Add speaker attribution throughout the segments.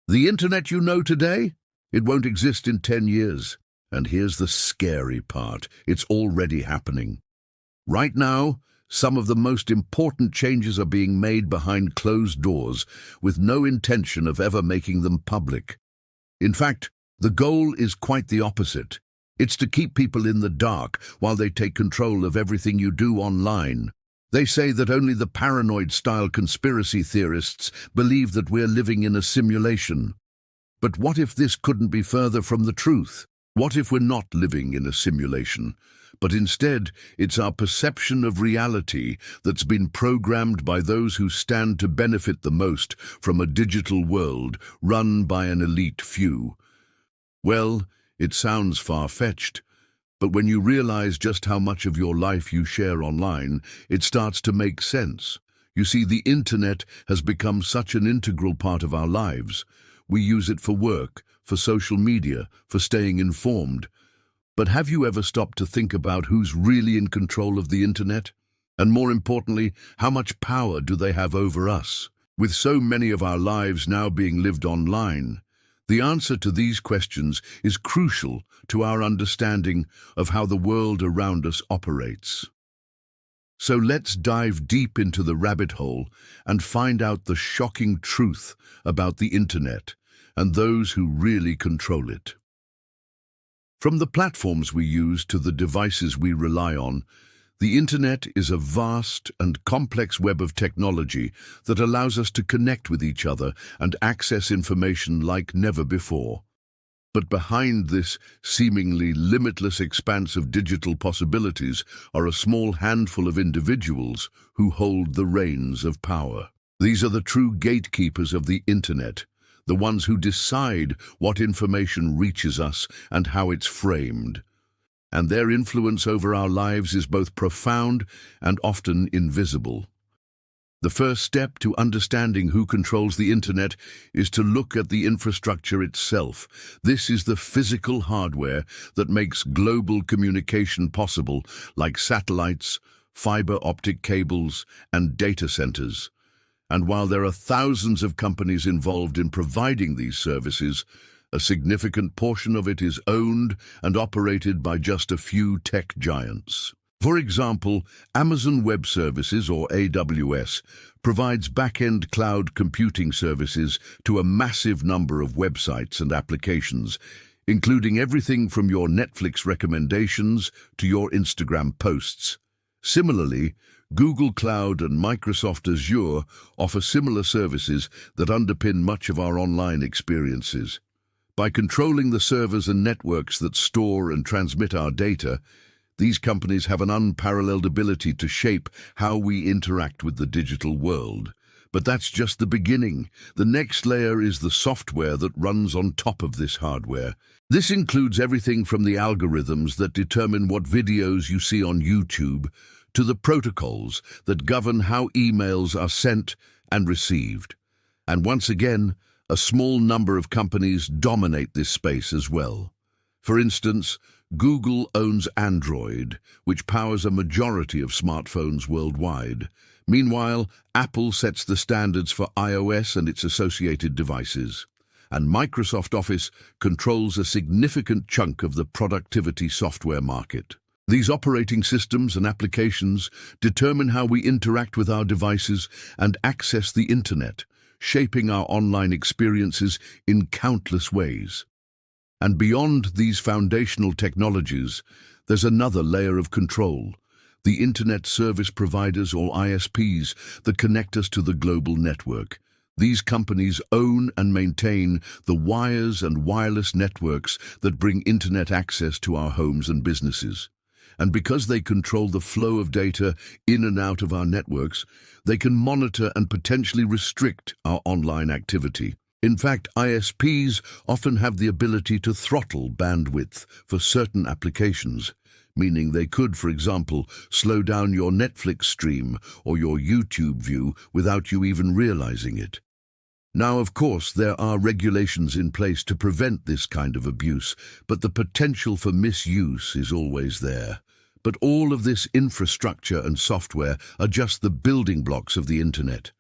Speaker 1: The internet you know today, it won't exist in 10 years. And here's the scary part. It's already happening. Right now, some of the most important changes are being made behind closed doors, with no intention of ever making them public. In fact, the goal is quite the opposite. It's to keep people in the dark while they take control of everything you do online. They say that only the paranoid-style conspiracy theorists believe that we're living in a simulation. But what if this couldn't be further from the truth? What if we're not living in a simulation, but instead it's our perception of reality that's been programmed by those who stand to benefit the most from a digital world run by an elite few? Well, it sounds far-fetched, but when you realize just how much of your life you share online, it starts to make sense. You see, the internet has become such an integral part of our lives. We use it for work, for social media, for staying informed. But have you ever stopped to think about who's really in control of the internet? And more importantly, how much power do they have over us? With so many of our lives now being lived online, the answer to these questions is crucial to our understanding of how the world around us operates. So let's dive deep into the rabbit hole and find out the shocking truth about the internet and those who really control it. From the platforms we use to the devices we rely on, the internet is a vast and complex web of technology that allows us to connect with each other and access information like never before. But behind this seemingly limitless expanse of digital possibilities are a small handful of individuals who hold the reins of power. These are the true gatekeepers of the internet, the ones who decide what information reaches us and how it's framed. And their influence over our lives is both profound and often invisible. The first step to understanding who controls the internet is to look at the infrastructure itself. This is the physical hardware that makes global communication possible, like satellites, fiber optic cables, and data centers. And while there are thousands of companies involved in providing these services, a significant portion of it is owned and operated by just a few tech giants. For example, Amazon Web Services, or AWS, provides back-end cloud computing services to a massive number of websites and applications, including everything from your Netflix recommendations to your Instagram posts. Similarly, Google Cloud and Microsoft Azure offer similar services that underpin much of our online experiences. By controlling the servers and networks that store and transmit our data, these companies have an unparalleled ability to shape how we interact with the digital world. But that's just the beginning. The next layer is the software that runs on top of this hardware. This includes everything from the algorithms that determine what videos you see on YouTube to the protocols that govern how emails are sent and received. And once again, a small number of companies dominate this space as well. For instance, Google owns Android, which powers a majority of smartphones worldwide. Meanwhile, Apple sets the standards for iOS and its associated devices. And Microsoft Office controls a significant chunk of the productivity software market. These operating systems and applications determine how we interact with our devices and access the internet, shaping our online experiences in countless ways. And beyond these foundational technologies, there's another layer of control: the Internet Service Providers, or ISPs, that connect us to the global network. These companies own and maintain the wires and wireless networks that bring internet access to our homes and businesses. And because they control the flow of data in and out of our networks, they can monitor and potentially restrict our online activity. In fact, ISPs often have the ability to throttle bandwidth for certain applications, meaning they could, for example, slow down your Netflix stream or your YouTube view without you even realizing it. Now, of course, there are regulations in place to prevent this kind of abuse, but the potential for misuse is always there. But all of this infrastructure and software are just the building blocks of the internet.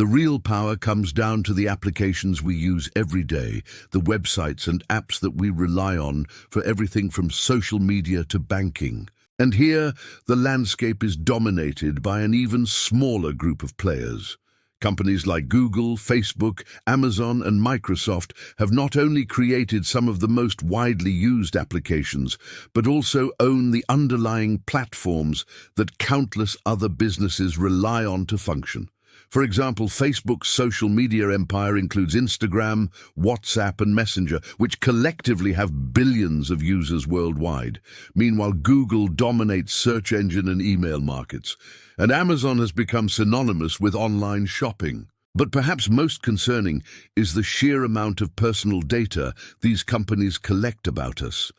Speaker 1: The real power comes down to the applications we use every day, the websites and apps that we rely on for everything from social media to banking. And here, the landscape is dominated by an even smaller group of players. Companies like Google, Facebook, Amazon, and Microsoft have not only created some of the most widely used applications, but also own the underlying platforms that countless other businesses rely on to function. For example, Facebook's social media empire includes Instagram, WhatsApp, and Messenger, which collectively have billions of users worldwide. Meanwhile, Google dominates search engine and email markets, and Amazon has become synonymous with online shopping. But perhaps most concerning is the sheer amount of personal data these companies collect about us.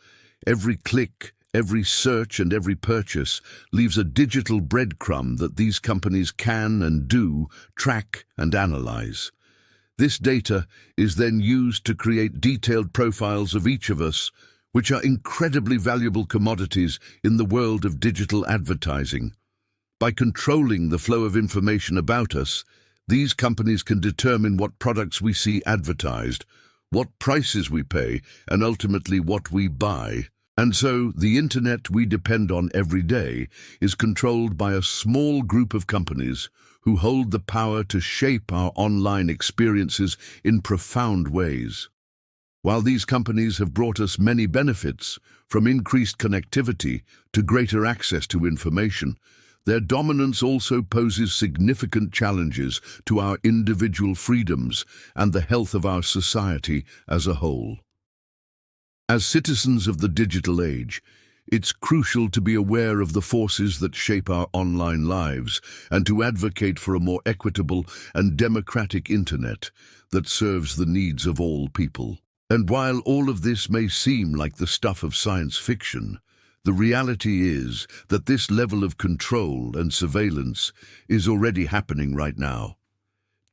Speaker 1: Every click, every search and every purchase leaves a digital breadcrumb that these companies can and do track and analyze. This data is then used to create detailed profiles of each of us, which are incredibly valuable commodities in the world of digital advertising. By controlling the flow of information about us, these companies can determine what products we see advertised, what prices we pay, and ultimately what we buy. And so, the internet we depend on every day is controlled by a small group of companies who hold the power to shape our online experiences in profound ways. While these companies have brought us many benefits, from increased connectivity to greater access to information, their dominance also poses significant challenges to our individual freedoms and the health of our society as a whole. As citizens of the digital age, it's crucial to be aware of the forces that shape our online lives and to advocate for a more equitable and democratic internet that serves the needs of all people. And while all of this may seem like the stuff of science fiction, the reality is that this level of control and surveillance is already happening right now.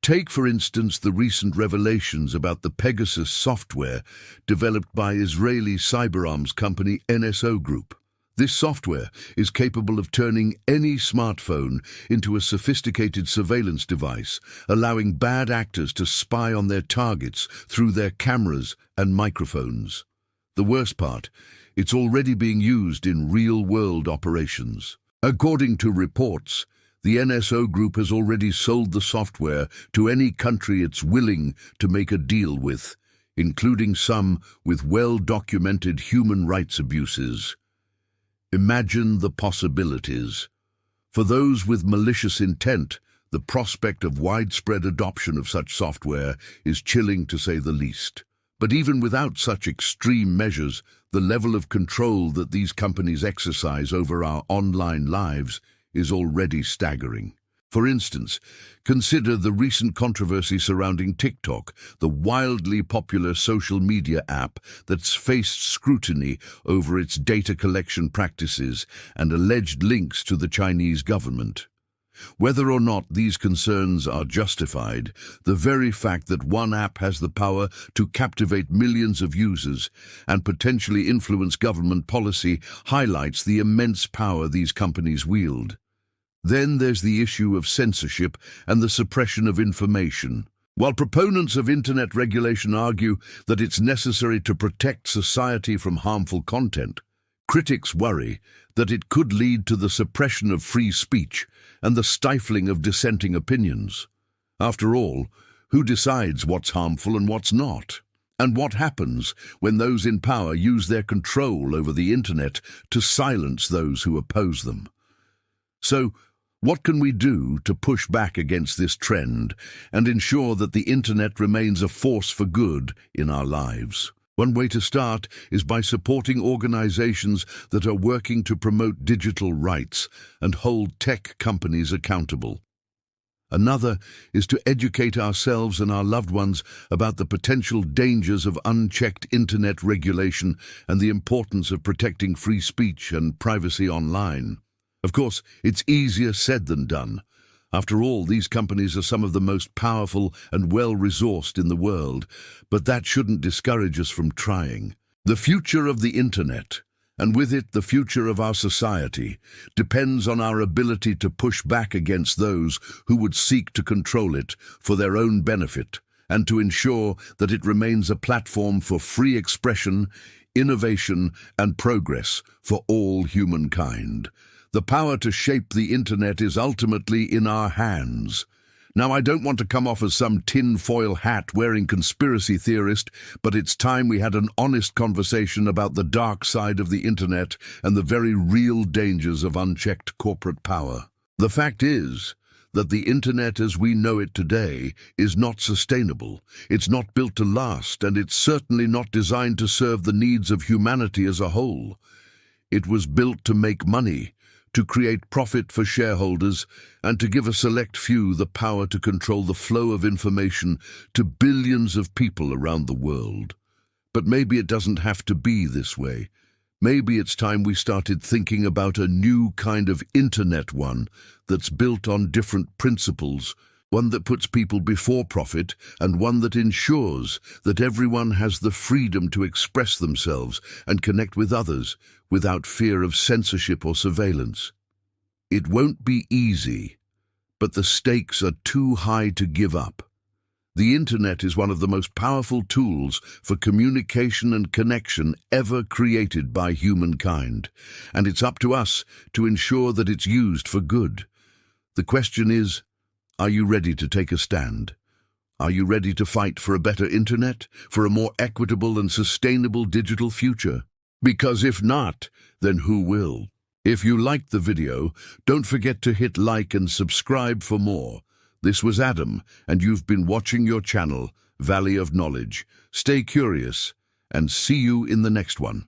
Speaker 1: Take, for instance, the recent revelations about the Pegasus software developed by Israeli cyberarms company NSO Group. This software is capable of turning any smartphone into a sophisticated surveillance device, allowing bad actors to spy on their targets through their cameras and microphones. The worst part, it's already being used in real-world operations. According to reports, the NSO Group has already sold the software to any country it's willing to make a deal with, including some with well-documented human rights abuses. Imagine the possibilities. For those with malicious intent, the prospect of widespread adoption of such software is chilling to say the least. But even without such extreme measures, the level of control that these companies exercise over our online lives is already staggering. For instance, consider the recent controversy surrounding TikTok, the wildly popular social media app that's faced scrutiny over its data collection practices and alleged links to the Chinese government. Whether or not these concerns are justified, the very fact that one app has the power to captivate millions of users and potentially influence government policy highlights the immense power these companies wield. Then there's the issue of censorship and the suppression of information. While proponents of internet regulation argue that it's necessary to protect society from harmful content, critics worry that it could lead to the suppression of free speech and the stifling of dissenting opinions. After all, who decides what's harmful and what's not? And what happens when those in power use their control over the internet to silence those who oppose them? So, what can we do to push back against this trend and ensure that the internet remains a force for good in our lives? One way to start is by supporting organizations that are working to promote digital rights and hold tech companies accountable. Another is to educate ourselves and our loved ones about the potential dangers of unchecked internet regulation and the importance of protecting free speech and privacy online. Of course, it's easier said than done. After all, these companies are some of the most powerful and well-resourced in the world, but that shouldn't discourage us from trying. The future of the internet, And with it, the future of our society depends on our ability to push back against those who would seek to control it for their own benefit, and to ensure that it remains a platform for free expression, innovation, and progress for all humankind. The power to shape the internet is ultimately in our hands. Now, I don't want to come off as some tin-foil hat-wearing conspiracy theorist, but it's time we had an honest conversation about the dark side of the internet and the very real dangers of unchecked corporate power. The fact is that the internet as we know it today is not sustainable. It's not built to last, and it's certainly not designed to serve the needs of humanity as a whole. It was built to make money, to create profit for shareholders, and to give a select few the power to control the flow of information to billions of people around the world. But maybe it doesn't have to be this way. Maybe it's time we started thinking about a new kind of internet, one that's built on different principles, one that puts people before profit, and one that ensures that everyone has the freedom to express themselves and connect with others without fear of censorship or surveillance. It won't be easy, but the stakes are too high to give up. The internet is one of the most powerful tools for communication and connection ever created by humankind, and it's up to us to ensure that it's used for good. The question is, are you ready to take a stand? Are you ready to fight for a better internet, for a more equitable and sustainable digital future? Because if not, then who will? If you liked the video, don't forget to hit like and subscribe for more. This was Adam, and you've been watching your channel, Valley of Knowledge. Stay curious, and see you in the next one.